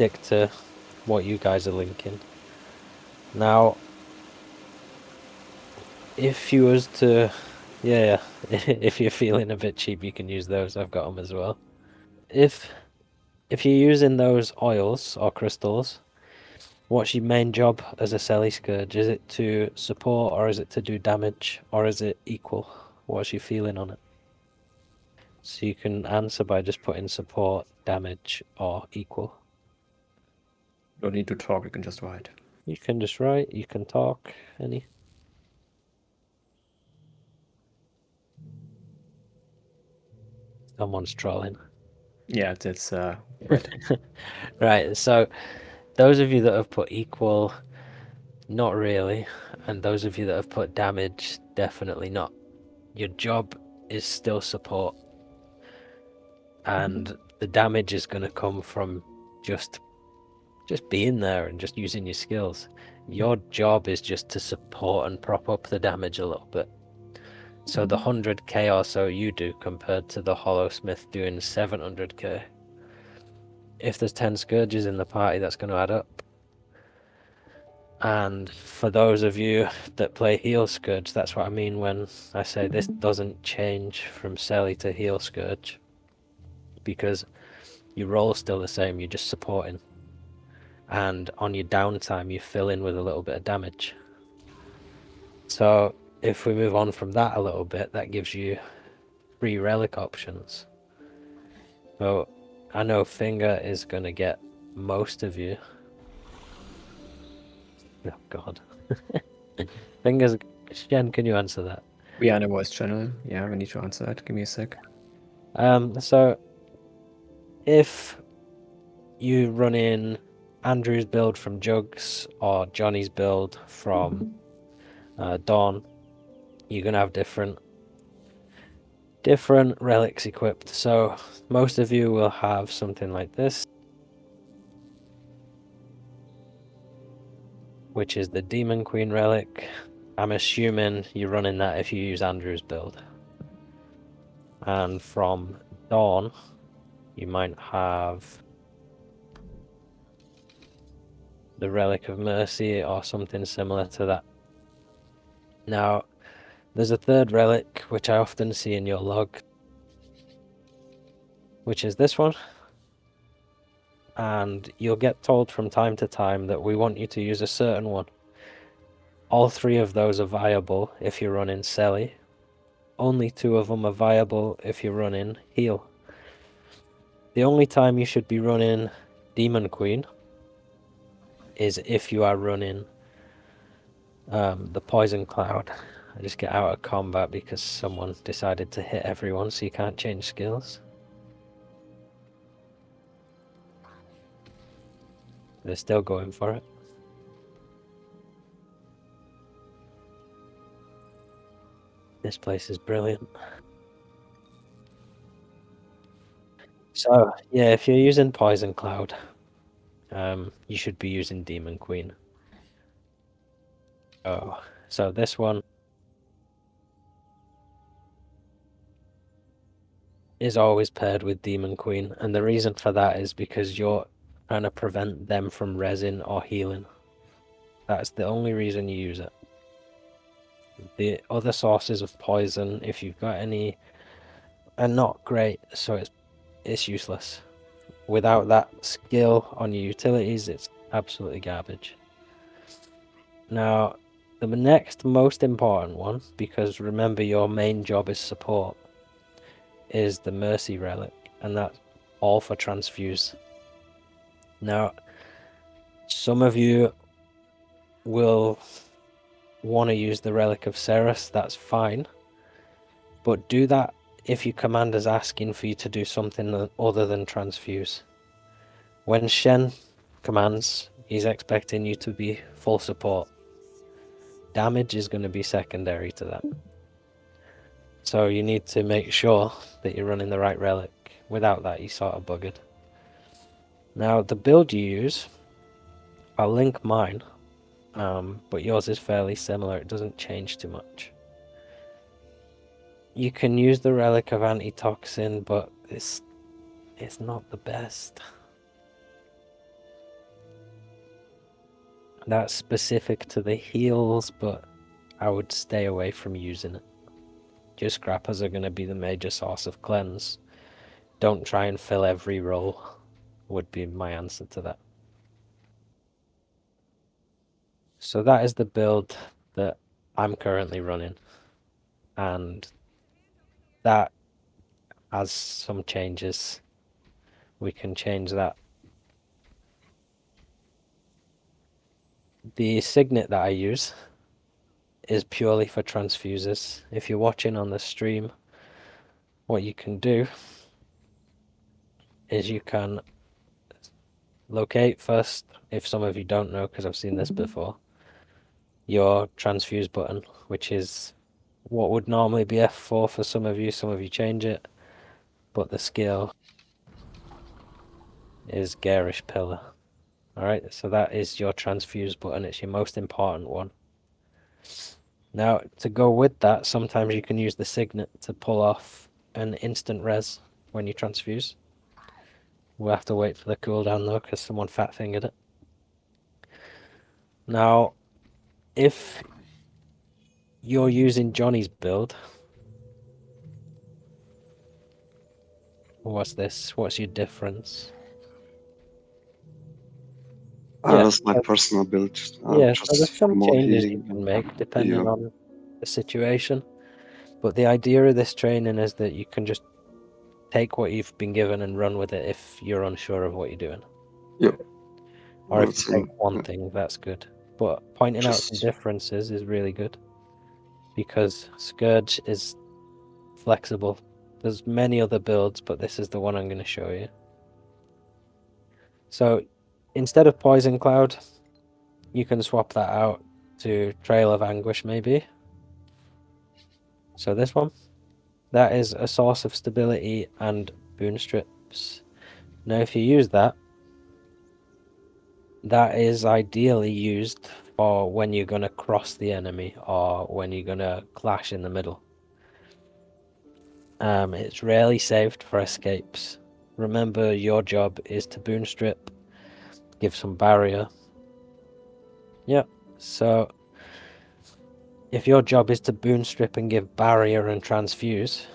stick to what you guys are linking. Now, if you was to, yeah, if you're feeling a bit cheap, you can use those. I've got them as well. If you're using those oils or crystals, what's your main job as a Selly Scourge? Is it to support, or is it to do damage, or is it equal? What's your feeling on it? So you can answer by just putting support, damage, or equal. Don't need to talk, you can just write. You can just write, you can talk, any. Someone's trolling. Yeah, that's right. Right, so those of you that have put equal, not really. And those of you that have put damage, definitely not. Your job is still support. And the damage is going to come from just being there and just using your skills. Your job is just to support and prop up the damage a little bit. So the 100k or so you do compared to the Hollowsmith doing 700k. If there's 10 Scourges in the party, that's going to add up. And for those of you that play Heal Scourge, that's what I mean when I say this doesn't change from Selly to Heal Scourge. Because your role's still the same, you're just supporting. And on your downtime, you fill in with a little bit of damage. So if we move on from that a little bit, that gives you 3 relic options. So I know Finger is going to get most of you. Oh god. Fingers, Shen, can you answer that? We are in a voice channel. Yeah, we need to answer that. Give me a sec. So if you run in Andrew's build from Jugs or Johnny's build from Dawn, you're gonna have different relics equipped. So most of you will have something like this, which is the Demon Queen relic. I'm assuming you're running that if you use Andrew's build. And from Dawn, you might have the Relic of Mercy or something similar to that. Now, there's a third relic which I often see in your log, which is this one. And you'll get told from time to time that we want you to use a certain one. All 3 of those are viable if you're running Selly. Only 2 of them are viable if you're running Heal. The only time you should be running Demon Queen is if you are running the Poison Cloud. I just get out of combat because someone decided to hit everyone, so you can't change skills. They're still going for it. This place is brilliant. So, yeah, if you're using Poison Cloud, you should be using Demon Queen. Oh, so this one is always paired with Demon Queen, and the reason for that is because you're trying to prevent them from resin or healing. That's the only reason you use it. The other sources of poison, if you've got any, are not great, so it's useless. Without that skill on your utilities, it's absolutely garbage. Now, the next most important one, because remember your main job is support, is the Mercy Relic, and that's all for transfuse. Now, some of you will want to use the Relic of Cerus, that's fine, but do that if your commander's asking for you to do something other than transfuse. When Shen commands, he's expecting you to be full support. Damage is going to be secondary to that. So you need to make sure that you're running the right relic. Without that, you're sort of buggered. Now, the build you use, I'll link mine, but yours is fairly similar. It doesn't change too much. You can use the Relic of Antitoxin, but it's not the best. That's specific to the heals, but I would stay away from using it. Just scrappers are going to be the major source of cleanse. Don't try and fill every role, would be my answer to that. So that is the build that I'm currently running, and that has some changes. We can change that. The signet that I use is purely for transfuses. If you're watching on the stream, what you can do is you can locate first, if some of you don't know, because I've seen this before, your transfuse button, which is what would normally be F4 for some of you change it, but the skill is Garish Pillar. Alright, so that is your transfuse button, it's your most important one. Now, to go with that, sometimes you can use the signet to pull off an instant res when you transfuse. We'll have to wait for the cooldown though, because someone fat fingered it. Now, if you're using Johnny's build, what's this? What's your difference? Yeah, That's my personal build, yeah, so just there's for some more changes you healing. can make depending Yeah, on the situation. But the idea of this training is that you can just take what you've been given and run with it if you're unsure of what you're doing. yeah. Or if you Same. take one thing, that's good. But pointing out some Just differences is really good. Because Scourge is flexible. There's many other builds, but this is the one I'm going to show you. So instead of Poison Cloud, you can swap that out to Trail of Anguish maybe. So this one, that is a source of stability and boon strips. Now if you use that, that is ideally used for when you're going to cross the enemy or when you're going to clash in the middle. It's rarely saved for escapes. Remember, your job is to boon strip, give some barrier. Yeah, so if your job is to boon strip and give barrier and transfuse,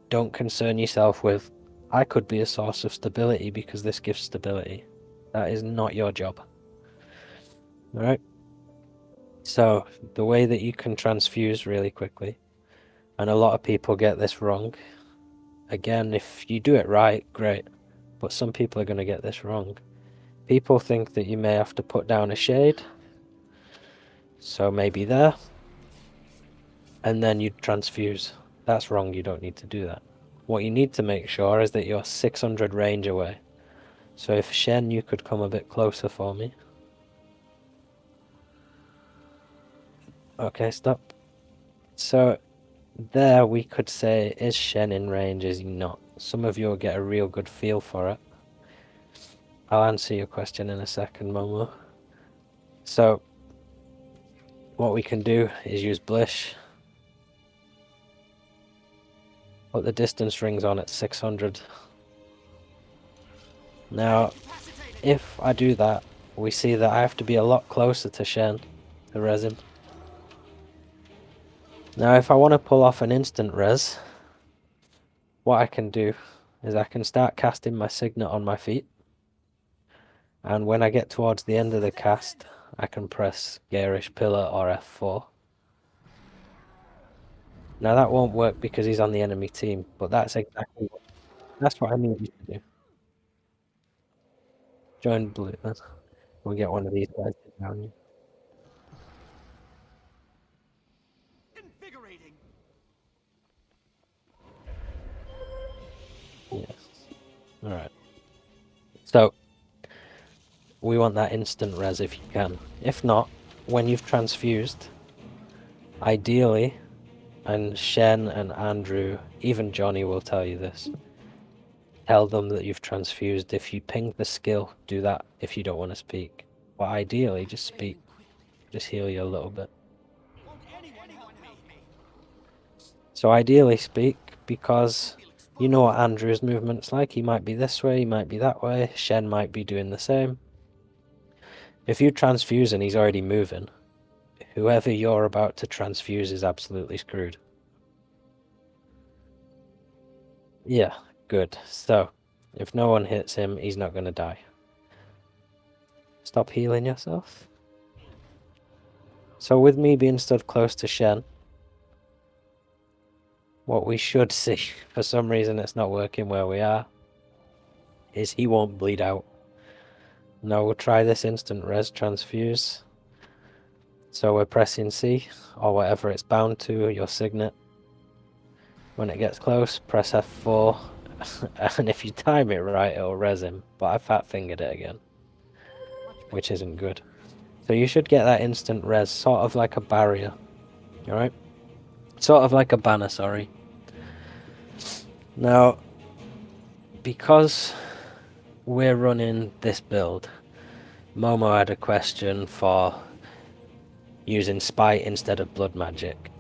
don't concern yourself with, I could be a source of stability because this gives stability. That is not your job. Alright? So, the way that you can transfuse really quickly, and a lot of people get this wrong. Again, if you do it right, great. But some people are going to get this wrong. People think that you may have to put down a shade. So maybe there. And then you transfuse. That's wrong, you don't need to do that. What you need to make sure is that you're 600 range away. So if Shen, you could come a bit closer for me. Okay, stop. So there we could say, is Shen in range, is he not? Some of you will get a real good feel for it. I'll answer your question in a second, Momo. So what we can do is use Blish. Put the distance rings on at 600. Now, if I do that, we see that I have to be a lot closer to Shen to res him. Now, if I want to pull off an instant res, what I can do is I can start casting my signet on my feet. And when I get towards the end of the cast, I can press Garish Pillar or F4. Now that won't work because he's on the enemy team, but that's exactly what I need you to do. Join blue. We'll get one of these guys to down you. Invigorating. Yes. Alright. So, we want that instant res if you can. If not, when you've transfused, ideally, and Shen and Andrew, even Johnny will tell you this, tell them that you've transfused. If you ping the skill, do that if you don't want to speak. But ideally, just speak. Just heal you a little bit. Won't anyone help me? So ideally speak, because you know what Andrew's movement's like. He might be this way, he might be that way. Shen might be doing the same. If you transfuse and he's already moving, whoever you're about to transfuse is absolutely screwed. Yeah, good. So, if no one hits him, he's not going to die. Stop healing yourself. So with me being stood close to Shen, what we should see, for some reason it's not working where we are, is he won't bleed out. Now we'll try this instant res transfuse. So we're pressing C, or whatever it's bound to, your signet. When it gets close, press F4, and if you time it right, it'll res him. But I fat fingered it again, which isn't good. So you should get that instant res, sort of like a barrier, alright? Sort of like a banner, sorry. Now, because we're running this build, Momo had a question for using Spite instead of Blood Magic.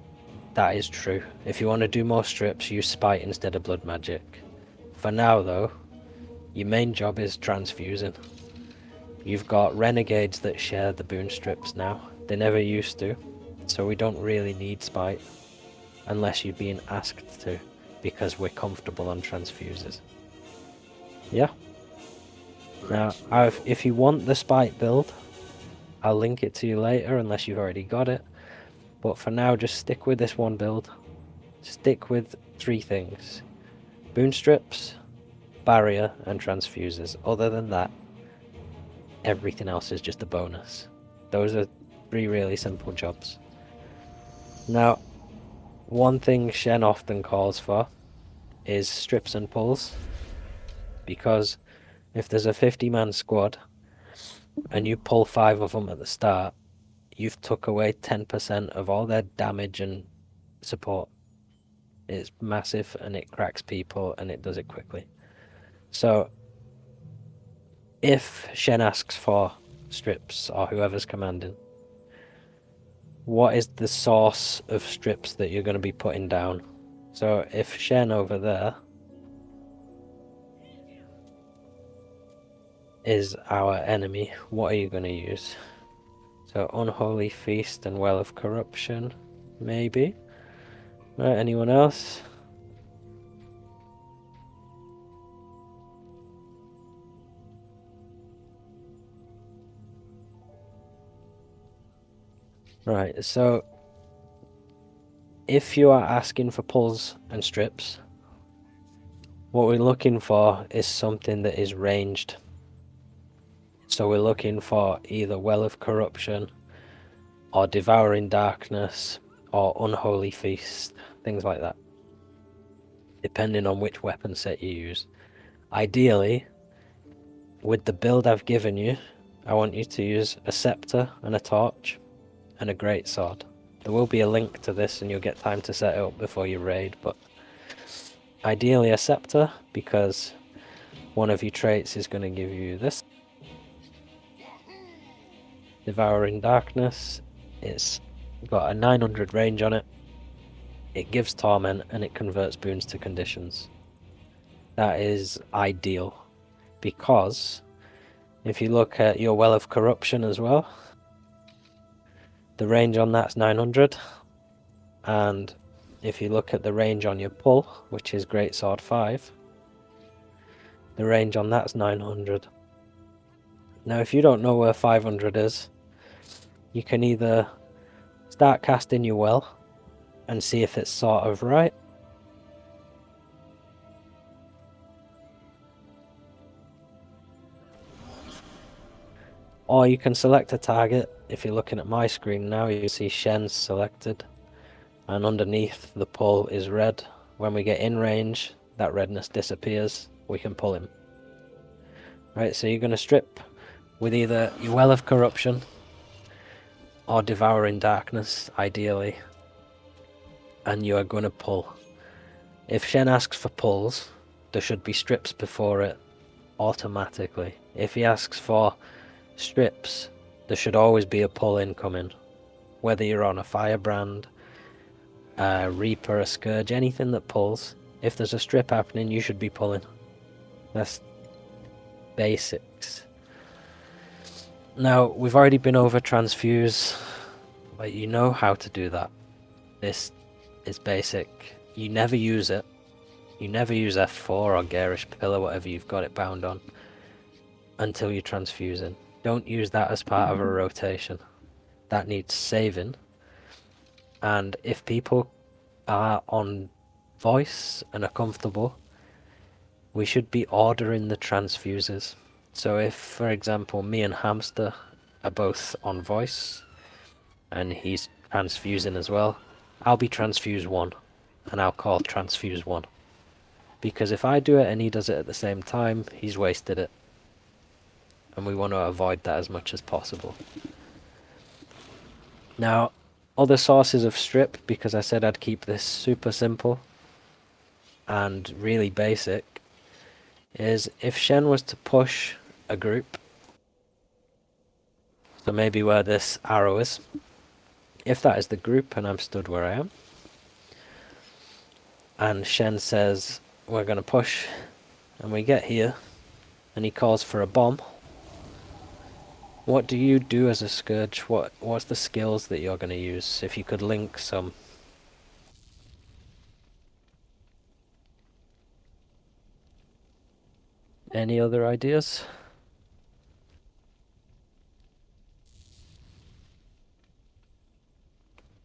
That is true. If you want to do more strips, use Spite instead of Blood Magic. For now though, your main job is transfusing. You've got renegades that share the boon strips now. They never used to, so we don't really need Spite unless you're being asked to, because we're comfortable on transfuses. Yeah? Now, if you want the Spite build, I'll link it to you later unless you've already got it. But for now, just stick with this one build. Stick with 3 things. Boon strips, barrier, and transfuses. Other than that, everything else is just a bonus. Those are 3 really simple jobs. Now, one thing Shen often calls for is strips and pulls. Because if there's a 50-man squad and you pull 5 of them at the start, you've took away 10% of all their damage and support. It's massive and it cracks people and it does it quickly. So if Shen asks for strips or whoever's commanding, what is the source of strips that you're going to be putting down? So if Shen over there is our enemy, what are you going to use? So Unholy Feast and Well of Corruption, maybe. Right, anyone else? Right, so if you are asking for pulls and strips, what we're looking for is something that is ranged. So we're looking for either Well of Corruption or Devouring Darkness or Unholy Feast, things like that, depending on which weapon set you use. Ideally, with the build I've given you, I want you to use a scepter and a torch and a greatsword. There will be a link to this and you'll get time to set it up before you raid, but ideally a scepter, because one of your traits is going to give you this. Devouring Darkness, it's got a 900 range on it. It gives torment and it converts boons to conditions. That is ideal, because if you look at your Well of Corruption as well, the range on that's 900, and if you look at the range on your pull, which is Greatsword 5, the range on that's 900. Now if you don't know where 500 is, you can either start casting your well and see if it's sort of right, or you can select a target. If you're looking at my screen now, you see Shen's selected, and underneath the pull is red. When we get in range, that redness disappears, we can pull him. Right, so you're going to strip with either your Well of Corruption or Devouring Darkness, ideally, and you are going to pull. If Shen asks for pulls, there should be strips before it automatically. If he asks for strips, there should always be a pull incoming. Whether you're on a Firebrand, a Reaper, a Scourge, anything that pulls, if there's a strip happening, you should be pulling. That's basics. Now, we've already been over transfuse, but you know how to do that. This is basic. You never use it. You never use F4 or Garish Pillar, whatever you've got it bound on, until you're transfusing. Don't use that as part of a rotation. That needs saving. And if people are on voice and are comfortable, we should be ordering the transfuses. So if, for example, me and Hamster are both on voice, and he's transfusing as well, I'll be transfuse 1, and I'll call transfuse 1. Because if I do it and he does it at the same time, he's wasted it. And we want to avoid that as much as possible. Now, other sources of strip, because I said I'd keep this super simple and really basic, is if Shen was to push a group, so maybe where this arrow is, if that is the group and I'm stood where I am, and Shen says we're going to push, and we get here, and he calls for a bomb, what do you do as a Scourge? What's the skills that you're going to use? If you could link some. Any other ideas?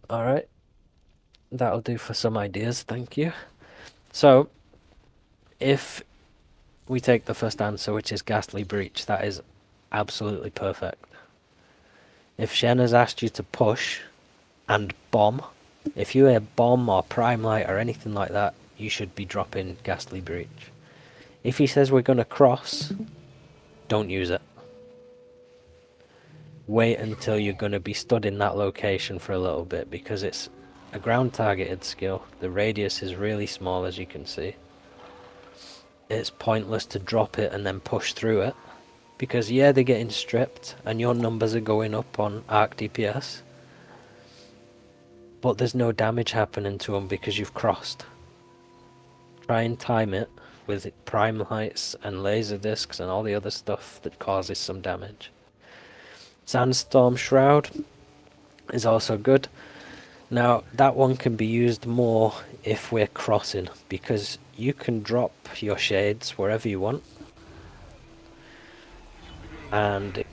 Alright. That'll do for some ideas, thank you. So, if we take the first answer, which is Ghastly Breach, that is absolutely perfect. If Shen has asked you to push and bomb, if you hear bomb or prime light or anything like that, you should be dropping Ghastly Breach. If he says we're going to cross, don't use it. Wait until you're going to be stood in that location for a little bit, because it's a ground targeted skill. The radius is really small, as you can see. It's pointless to drop it and then push through it, because yeah, they're getting stripped and your numbers are going up on arc DPS, but there's no damage happening to them because you've crossed. Try and time it with prime lights and laser discs and all the other stuff that causes some damage. Sandstorm Shroud is also good. Now, that one can be used more if we're crossing, because you can drop your shades wherever you want. And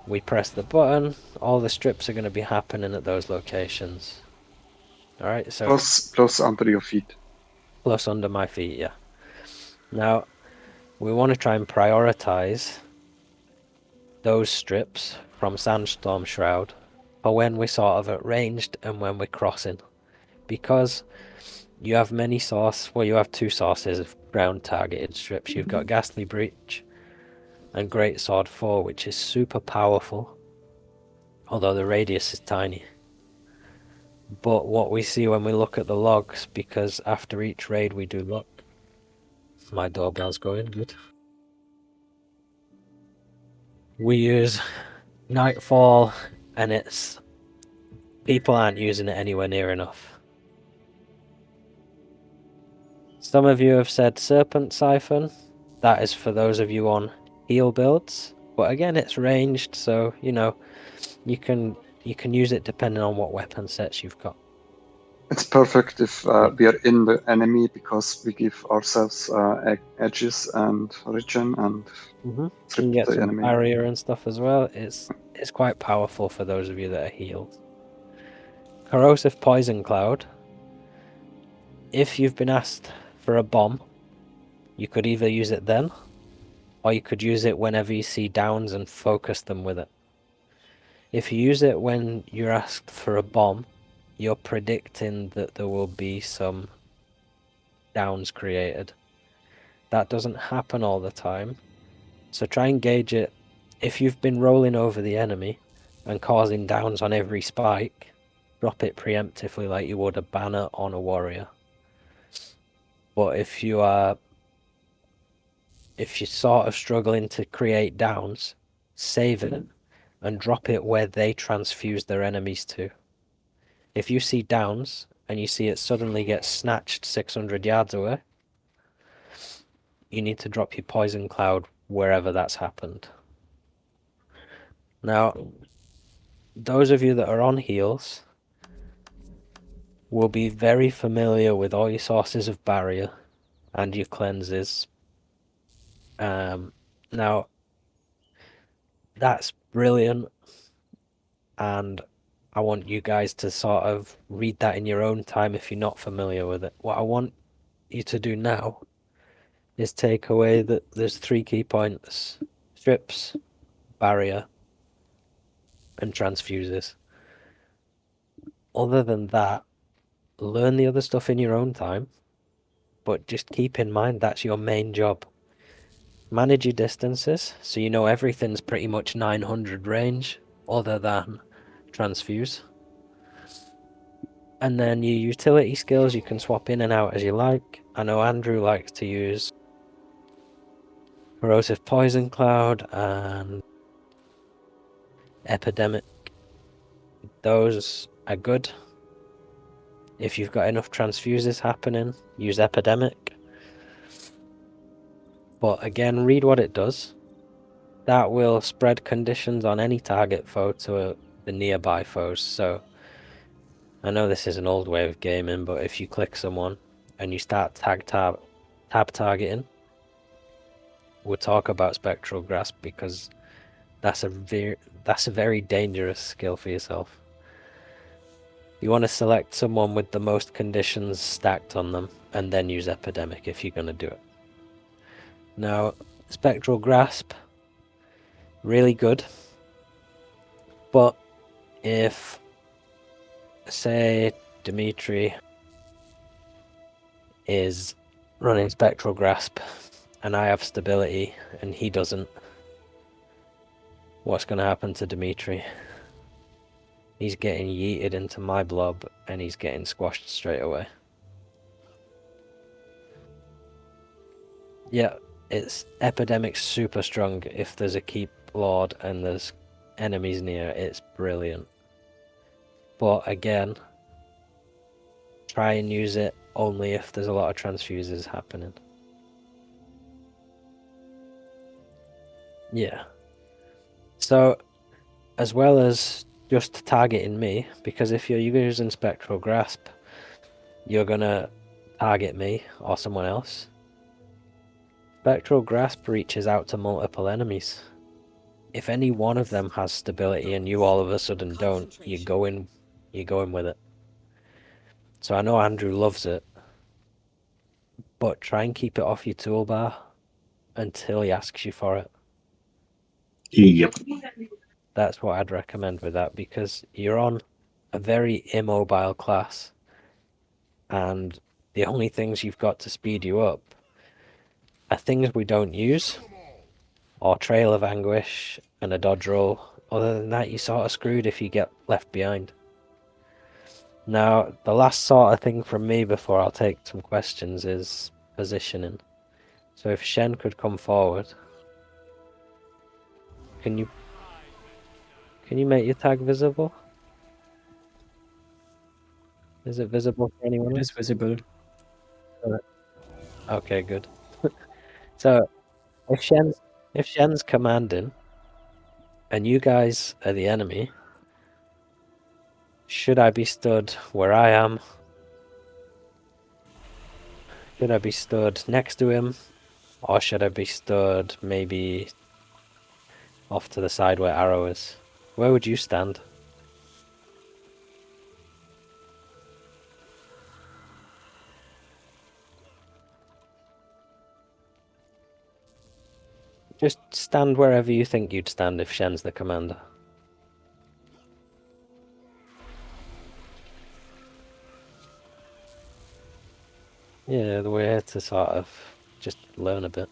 we press the button, all the strips are going to be happening at those locations. Alright, so Plus under your feet. plus under my feet, yeah. Now, we want to try and prioritize those strips from Sandstorm Shroud for when we're sort of at ranged and when we're crossing. Because you have many you have two sources of ground targeted strips. You've got Ghastly Breach and Great Sword 4, which is super powerful, although the radius is tiny. But what we see when we look at the logs, because after each raid we do look. My doorbell's going, good. We use Nightfall, and people aren't using it anywhere near enough. Some of you have said Serpent Siphon. That is for those of you on heal builds. But again, it's ranged, so, you know, you can use it depending on what weapon sets you've got. It's perfect if we are in the enemy, because we give ourselves edges and regen and You strip can get the some enemy. barrier and stuff as well. It's quite powerful for those of you that are healed. Corrosive Poison Cloud. If you've been asked for a bomb, you could either use it then, or you could use it whenever you see downs and focus them with it. If you use it when you're asked for a bomb, you're predicting that there will be some downs created. That doesn't happen all the time, so try and gauge it. If you've been rolling over the enemy and causing downs on every spike, drop it preemptively like you would a banner on a warrior. But if you're sort of struggling to create downs, save it and drop it where they transfuse their enemies to. If you see downs and you see it suddenly get snatched 600 yards away, you need to drop your Poison Cloud wherever that's happened. Now, those of you that are on heals will be very familiar with all your sources of barrier and your cleanses. Now, that's brilliant, and I want you guys to sort of read that in your own time if you're not familiar with it. What I want you to do now is take away that there's 3 key points: strips, barrier, and transfuses. Other than that, learn the other stuff in your own time, but just keep in mind that's your main job. Manage your distances, so you know everything's pretty much 900 range, other than transfuse. And then your utility skills you can swap in and out as you like. I know Andrew likes to use Corrosive Poison Cloud and Epidemic. Those are good. If you've got enough transfuses happening, use Epidemic. But again, read what it does. That will spread conditions on any target foe to the nearby foes. So I know this is an old way of gaming, but if you click someone and you start tab targeting, we'll talk about Spectral Grasp, because that's a very dangerous skill for yourself. You want to select someone with the most conditions stacked on them and then use Epidemic if you're going to do it. Now, Spectral Grasp, really good, but if, say, Dimitri is running Spectral Grasp and I have stability and he doesn't, what's going to happen to Dimitri? He's getting yeeted into my blob and he's getting squashed straight away. Yeah, it's Epidemic super strong. If there's a keep lord and there's enemies near, it's brilliant. But again, try and use it only if there's a lot of transfuses happening. Yeah. So, as well as just targeting me, because if you're using Spectral Grasp, you're gonna target me or someone else. Spectral Grasp reaches out to multiple enemies. If any one of them has stability and you all of a sudden don't, you're going with it. So I know Andrew loves it, but try and keep it off your toolbar until he asks you for it. Yep. That's what I'd recommend with that, because you're on a very immobile class, and the only things you've got to speed you up are things we don't use, or Trail of Anguish and a dodge roll. Other than that, you're sort of screwed if you get left behind. Now, the last sort of thing from me before I'll take some questions is positioning. So if Shen could come forward, can you make your tag visible? Is it visible for anyone It else? is visible. Okay, good. So if Shen's commanding and you guys are the enemy, should I be stood where I am? Should I be stood next to him? Or should I be stood maybe off to the side where Arrow is? Where would you stand? Just stand wherever you think you'd stand if Shen's the commander. Yeah, we're here to sort of just learn a bit.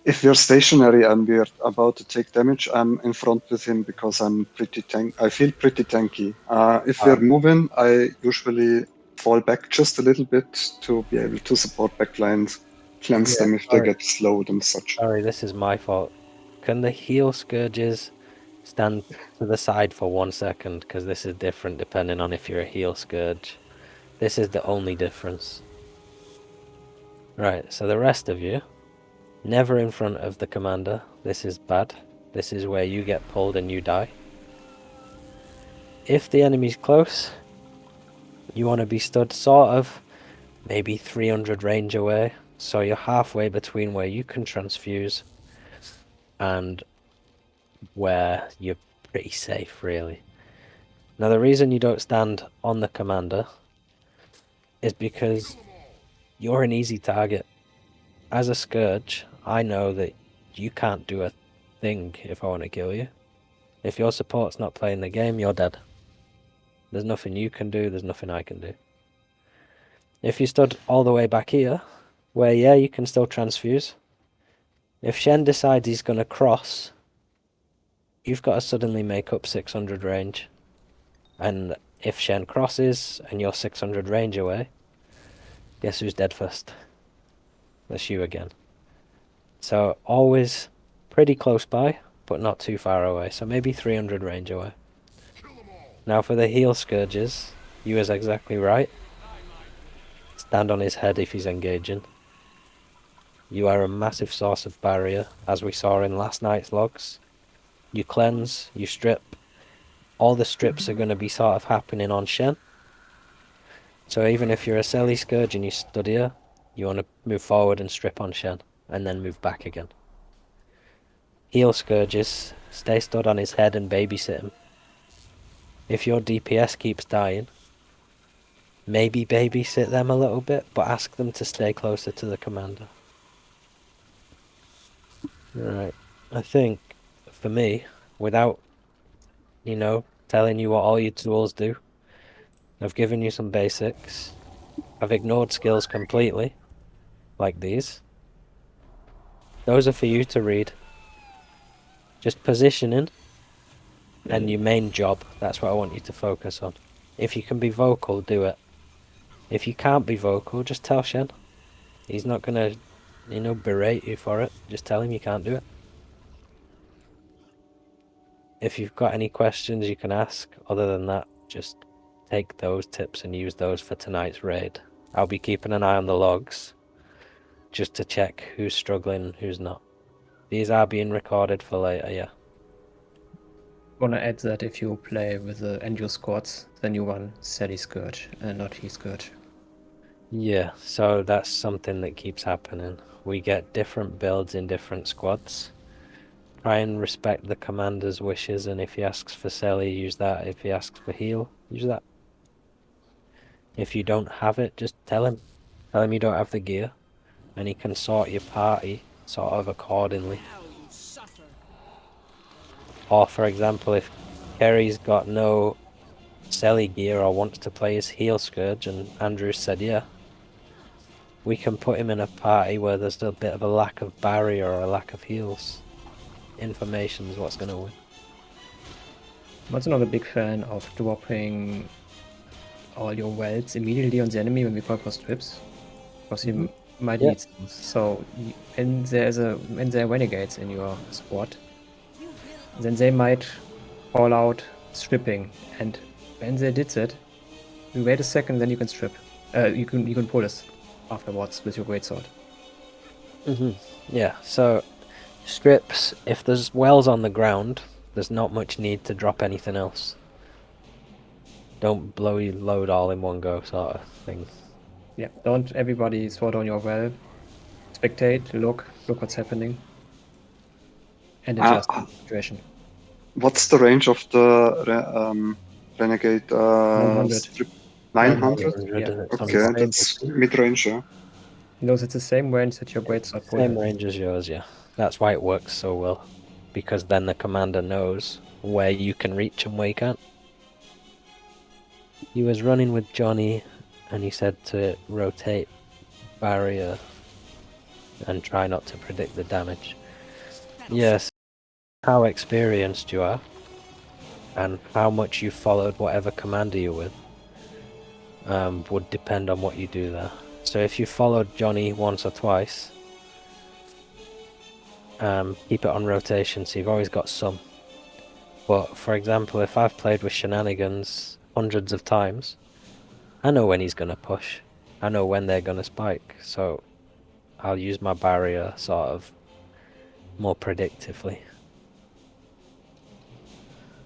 If we're stationary and we're about to take damage, I'm in front with him because I'm I feel pretty tanky. If we're moving, I usually fall back just a little bit to be able to support backlines, cleanse them if they get slowed and such. Sorry, this is my fault. Can the heal Scourges stand to the side for 1 second? Because this is different depending on if you're a heal Scourge. This is the only difference. Right, so the rest of you, never in front of the commander. This is bad. This is where you get pulled and you die. if the enemy's close, you want to be stood sort of maybe 300 range away, so you're halfway between where you can transfuse and where you're pretty safe, really. Now, the reason you don't stand on the commander is because you're an easy target. As a Scourge, I know that you can't do a thing if I want to kill you. If your support's not playing the game, you're dead. There's nothing you can do, there's nothing I can do. If you stood all the way back here, where yeah, you can still transfuse. If Shen decides he's going to cross, you've got to suddenly make up 600 range. And if Shen crosses and you're 600 range away, guess who's dead first? That's you again. So always pretty close by, but not too far away. So maybe 300 range away. Now for the heal Scourges, you was exactly right. Stand on his head if he's engaging. You are a massive source of barrier, as we saw in last night's logs. You cleanse, you strip. All the strips are going to be sort of happening on Shen. So even if you're a Selly Scourge and you stood here, you want to move forward and strip on Shen, and then move back again. Heal Scourges, stay stood on his head and babysit him. If your DPS keeps dying, maybe babysit them a little bit, but ask them to stay closer to the commander. Right, I think, for me, without, telling you what all your tools do, I've given you some basics. I've ignored skills completely, like these. Those are for you to read. Just positioning and your main job, that's what I want you to focus on. If you can be vocal, do it. If you can't be vocal, just tell Shen. He's not gonna, berate you for it. Just tell him you can't do it. If you've got any questions you can ask, other than that, just take those tips and use those for tonight's raid. I'll be keeping an eye on the logs, just to check who's struggling and who's not. These are being recorded for later, yeah. Wanna add that if you play with the NU squads, then you run Sally Scourge and not he Scourge. Yeah, so that's something that keeps happening. We get different builds in different squads. Try and respect the commander's wishes, and if he asks for Selly, use that. If he asks for heal, use that. If you don't have it, just tell him. Tell him you don't have the gear, and he can sort your party sort of accordingly. Now you suffer. Or, for example, if Kerry's got no Selly gear or wants to play his heal Scourge, and Andrew said yeah, we can put him in a party where there's a bit of a lack of barrier or a lack of heals. Information is what's going to win. I'm also not a big fan of dropping all your welds immediately on the enemy when we call for strips, because he might Yeah. need some. So when there are renegades in your squad, then they might call out stripping, and when they did that, you wait a second, then you can strip. You can pull us afterwards with your greatsword. Yeah, so strips, if there's wells on the ground, there's not much need to drop anything else. Don't blow your load all in one go, sort of thing. Yeah, don't everybody throw down your well. Spectate, look what's happening, and adjust the situation. What's the range of the Renegade 900. strip? 900? 900 Yeah. and it's on Okay, the that's mid-range, yeah. He knows it's the same range that your greatsword pull. same range as yours, yeah. That's why it works so well. Because then the commander knows where you can reach and where you can't. He was running with Johnny and he said to rotate barrier and try not to predict the damage. Yes, how experienced you are and how much you followed whatever commander you're with would depend on what you do there. So if you followed Johnny once or twice, keep it on rotation so you've always got some. But for example, if I've played with Shenanigans hundreds of times, I know when he's going to push. I know when they're going to spike, so I'll use my barrier sort of more predictively.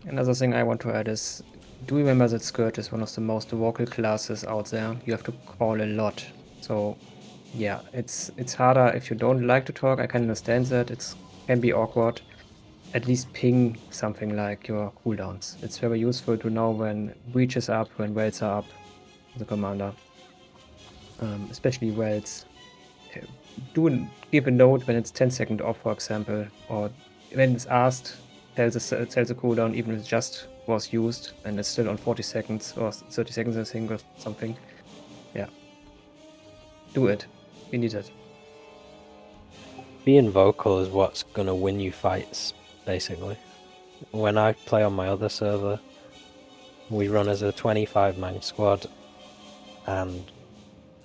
Another thing I want to add is do remember that Scourge is one of the most vocal classes out there. You have to call a lot. So yeah, it's harder if you don't like to talk. I can understand that. It can be awkward. At least ping something like your cooldowns. It's very useful to know when breach is up, when welds are up, the commander. Especially welds. Give a note when it's 10-second off, for example, or when it's asked, tell the cooldown even if it just was used and it's still on 40 seconds or 30 seconds, I think, or something. Yeah. Do it. We need it. Being vocal is what's gonna win you fights, basically. When I play on my other server, we run as a 25-man squad, and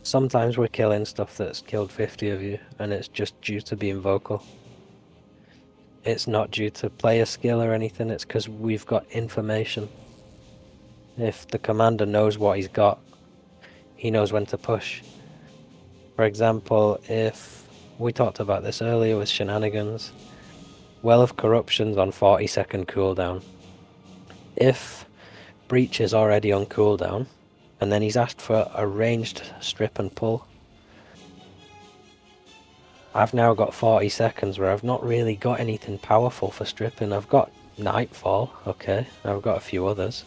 sometimes we're killing stuff that's killed 50 of you, and it's just due to being vocal. It's not due to player skill or anything, it's because we've got information. If the commander knows what he's got, he knows when to push. For example, if we talked about this earlier with shenanigans, Well of Corruption's on 40-second cooldown. If Breach is already on cooldown, and then he's asked for a ranged strip and pull, I've now got 40 seconds where I've not really got anything powerful for stripping. I've got Nightfall, okay, I've got a few others,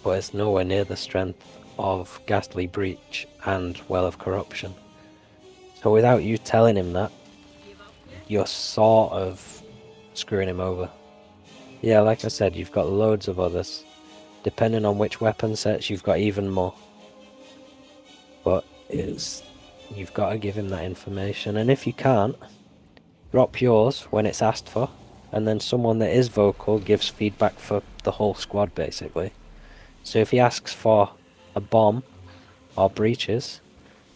but it's nowhere near the strength of Ghastly Breach and Well of Corruption. So without you telling him that, you're sort of screwing him over. Yeah, like I said, you've got loads of others. Depending on which weapon sets, you've got even more. But you've got to give him that information, and if you can't, drop yours when it's asked for, and then someone that is vocal gives feedback for the whole squad, basically. So if he asks for a bomb or breaches,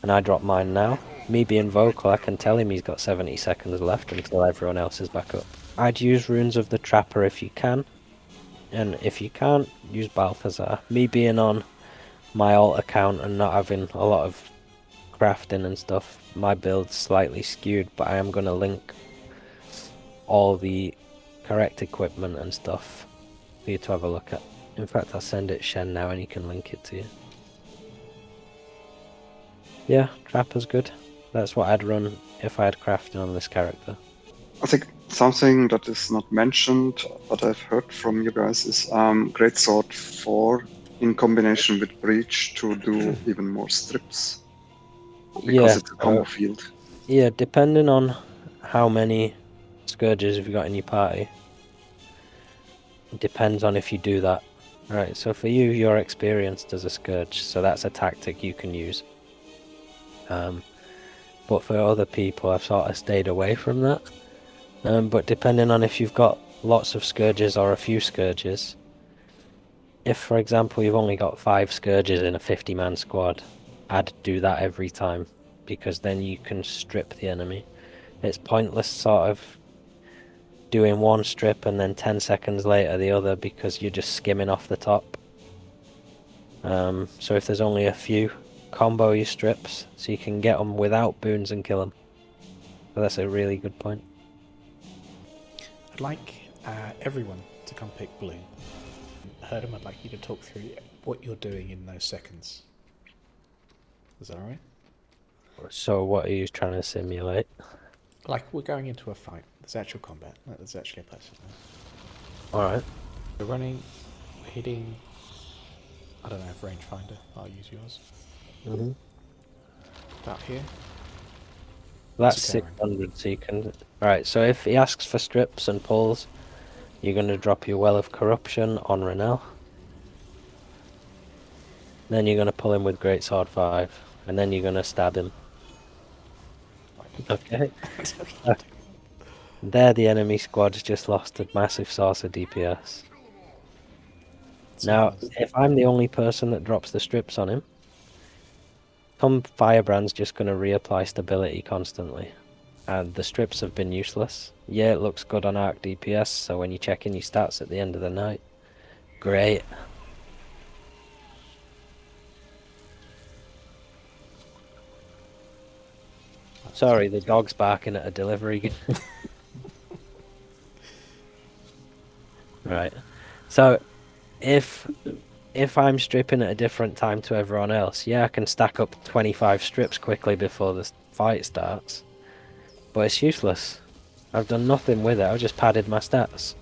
and I drop mine now, me being vocal, I can tell him he's got 70 seconds left until everyone else is back up. I'd use Runes of the Trapper if you can, and if you can't, use Balthazar. Me being on my alt account and not having a lot of crafting and stuff, my build's slightly skewed, but I am going to link all the correct equipment and stuff for you to have a look at. In fact, I'll send it Shen now and he can link it to you. Yeah, Trapper's good. That's what I'd run if I had crafting on this character. I think something that is not mentioned, but I've heard from you guys, is Greatsword 4 in combination with Breach to do even more strips. Because it's a combo field. Yeah, depending on how many Scourges you've got in your party, it depends on if you do that. Right, so for you, you're experienced as a Scourge, so that's a tactic you can use. But for other people, I've sort of stayed away from that. But depending on if you've got lots of Scourges or a few Scourges, if, for example, you've only got 5 Scourges in a 50-man squad, I'd do that every time, because then you can strip the enemy. It's pointless sort of doing one strip and then 10 seconds later the other, because you're just skimming off the top. So if there's only a few, combo your strips so you can get them without boons and kill them. So that's a really good point. I'd like everyone to come pick blue. Herdum, I'd like you to talk through what you're doing in those seconds. Is that alright? So what are you trying to simulate? Like, we're going into a fight. There's actual combat. There's actually a person there. Alright. We're running, we're hitting... I don't know if rangefinder. I'll use yours. Mm-hmm. About here. That's 600, so you can... Alright, so if he asks for strips and pulls, you're going to drop your Well of Corruption on Renel. Then you're going to pull him with Greatsword 5, and then you're going to stab him. Okay. There the enemy squad's just lost a massive source of DPS. Now, if I'm the only person that drops the strips on him, some Firebrand's just going to reapply stability constantly. And the strips have been useless. Yeah, it looks good on arc DPS, so when you check in your stats at the end of the night, great. Sorry, the dog's barking at a delivery. Right. So, if if I'm stripping at a different time to everyone else, yeah, I can stack up 25 strips quickly before the fight starts. But it's useless. I've done nothing with it, I've just padded my stats.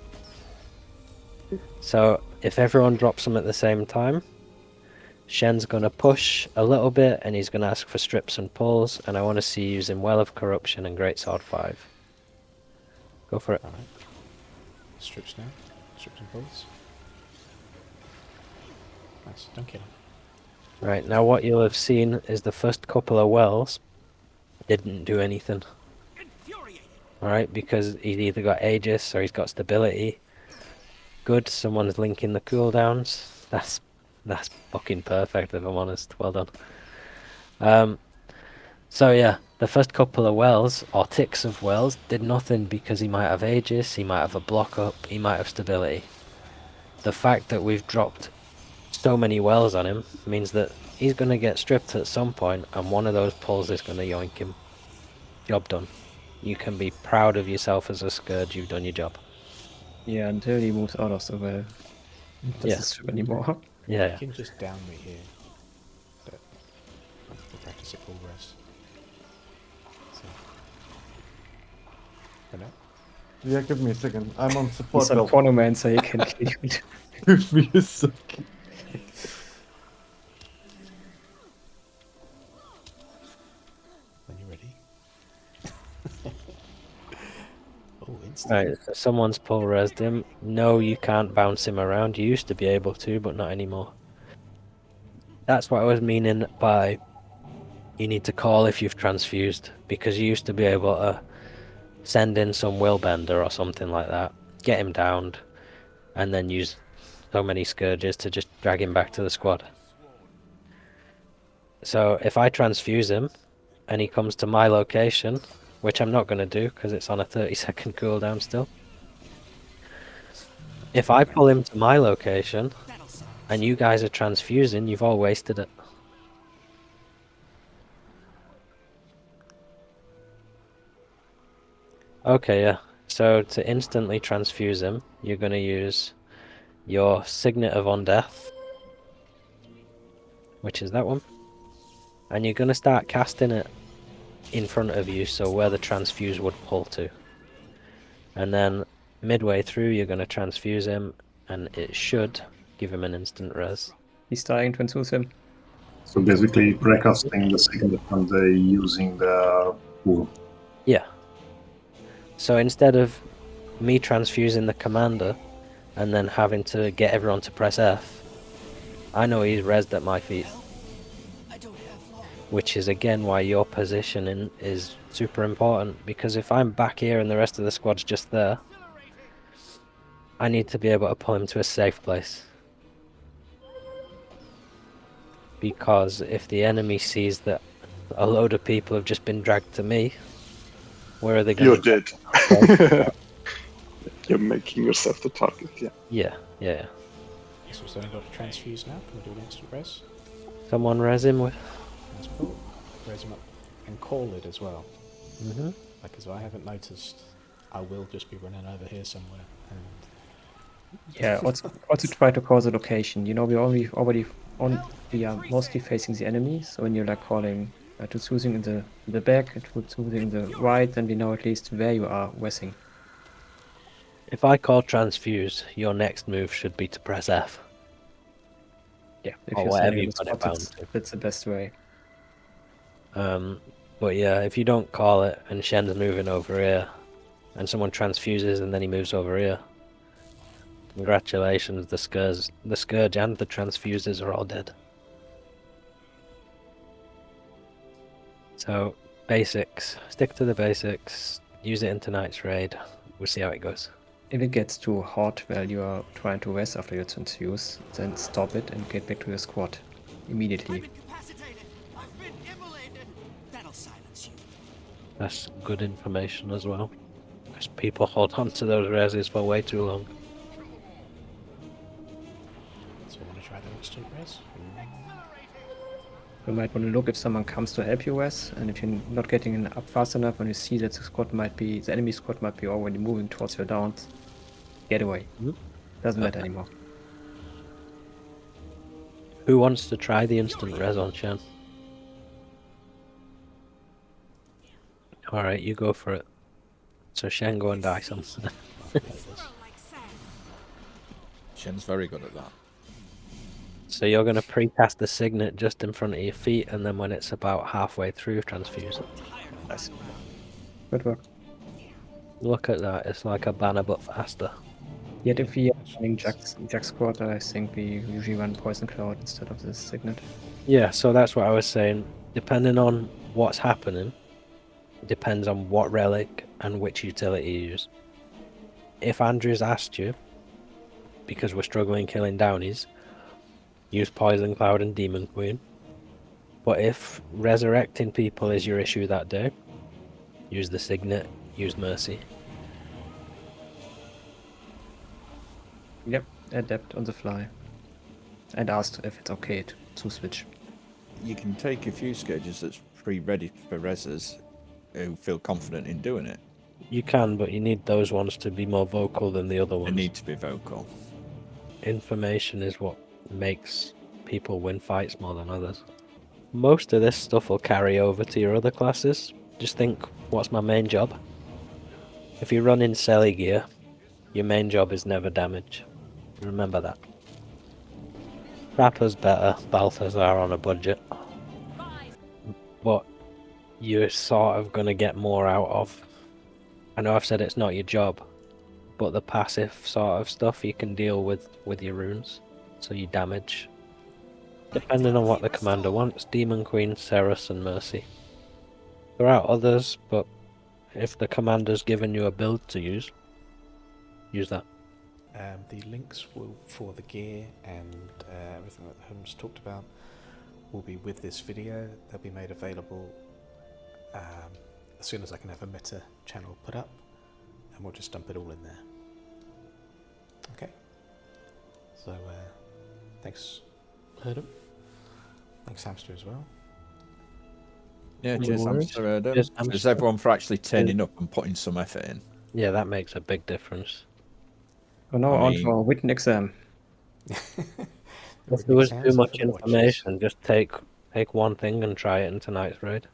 So if everyone drops them at the same time, Shen's gonna push a little bit and he's gonna ask for strips and pulls, and I want to see you using Well of Corruption and Greatsword 5. Go for it. Alright. Strips now. Strips and pulls. Nice. Don't kill him. Right, now what you'll have seen is the first couple of wells didn't do anything. Alright, because he's either got Aegis or he's got stability. Good, someone's linking the cooldowns. That's fucking perfect, if I'm honest. Well done. So yeah, the first couple of wells, or ticks of wells, did nothing because he might have Aegis, he might have a block up, he might have stability. The fact that we've dropped so many wells on him means that he's going to get stripped at some point, and one of those pulls is going to yoink him. Job done. You can be proud of yourself as a Scourge, you've done your job. Yeah, until he moves out of the well. Doesn't Yeah. strip anymore. Yeah, You yeah. can just down me here. But we'll practice it full rest. So. Hello? Yeah, give me a second. I'm on support. He's a belt. Chronomancer, he can kill you. Give me a second. When you're ready. Oh, instant. Right, so someone's pull resed him. No, you can't bounce him around. You used to be able to, but not anymore. That's what I was meaning by you need to call if you've transfused, because you used to be able to send in some Willbender or something like that, get him downed, and then use so many Scourges to just drag him back to the squad. So if I transfuse him, and he comes to my location, which I'm not going to do because it's on a 30-second cooldown still. If I pull him to my location, and you guys are transfusing, you've all wasted it. Okay, yeah. So to instantly transfuse him, you're going to use your Signet of Undeath, which is that one. And you're going to start casting it in front of you, so where the transfuse would pull to. And then midway through, you're going to transfuse him, and it should give him an instant res. He's dying, transfuse him. So basically, precasting the second and using the pool. Yeah. So instead of me transfusing the commander and then having to get everyone to press F, I know he's rezzed at my feet. Which is again why your positioning is super important, because if I'm back here and the rest of the squad's just there, I need to be able to pull him to a safe place. Because if the enemy sees that a load of people have just been dragged to me, where are they going You're to dead. You're making yourself the target, yeah. Yeah. So we've only got to transfuse now. Can we do an instant res? Someone res him with... That's cool. Res him up and call it as well. Mm-hmm. Because I haven't noticed, I will just be running over here somewhere. And Yeah, also try to call the location. You know, we are mostly facing the enemy, so when you're like calling to soothing in the back, it would soothing in the right, then we know at least where you are wessing. If I call transfuse, your next move should be to press F. Yeah, if Or you're whatever standing in you've the got it spot, bound that's the best way. But yeah, if you don't call it and Shen's moving over here, and someone transfuses and then he moves over here, congratulations, the Scourge and the transfusers are all dead. So, basics. Stick to the basics. Use it in tonight's raid. We'll see how it goes. If it gets too hot while you are trying to rest after you transfuse, then stop it and get back to your squad immediately. I've been incapacitated. I've been immolated. That'll silence you. That's good information as well. Because people hold on to those reses for way too long. so I want to try the instant res. You might want to look if someone comes to help you res, and if you're not getting it up fast enough and you see that the enemy squad might be already moving towards your downs, get away. Mhm. Doesn't matter Okay. anymore. Who wants to try the instant res on Shen? Alright, you go for it. So Shen, go and die some. Shen's very good at that. So you're going to pre-cast the signet just in front of your feet, and then when it's about halfway through, transfuse it. Nice. Good work. Look at that, it's like a banner but faster. Yet if we are running Jack squad, I think we usually run Poison Cloud instead of this Signet. Yeah, so that's what I was saying. Depending on what's happening, depends on what relic and which utility you use. If Andrew's asked you, because we're struggling killing Downies, use Poison Cloud and Demon Queen. But if resurrecting people is your issue that day, use the Signet, use Mercy. Yep, adapt on the fly. And asked if it's okay to switch. You can take a few Scourges that's pre-ready for reses who feel confident in doing it. You can, but you need those ones to be more vocal than the other They ones. need to be vocal. Information is what makes people win fights more than others. Most of this stuff will carry over to your other classes. Just think, what's my main job? If you run in Selly gear, your main job is never damage. Remember that. Trapper's better, Balthazar on a budget. But you're sort of going to get more out of. I know I've said it's not your job, but the passive sort of stuff you can deal with your runes. So you damage. Depending on what the commander wants, Demon Queen, Cerus and Mercy. There are others, but if the commander's given you a build to use that. The links for the gear and everything that Holmes talked about will be with this video. They'll be made available as soon as I can have a meta channel put up, and we'll just dump it all in there. Okay. So thanks, Herdum. Thanks, Hamster, as well. Yeah, No cheers, worries. Hamster. Cheers, Cheers Hamster. everyone for actually turning up and putting some effort in. Yeah, that makes a big difference. We're now I on mean- to our written exam. If there was too much information, just take one thing and try it in tonight's raid.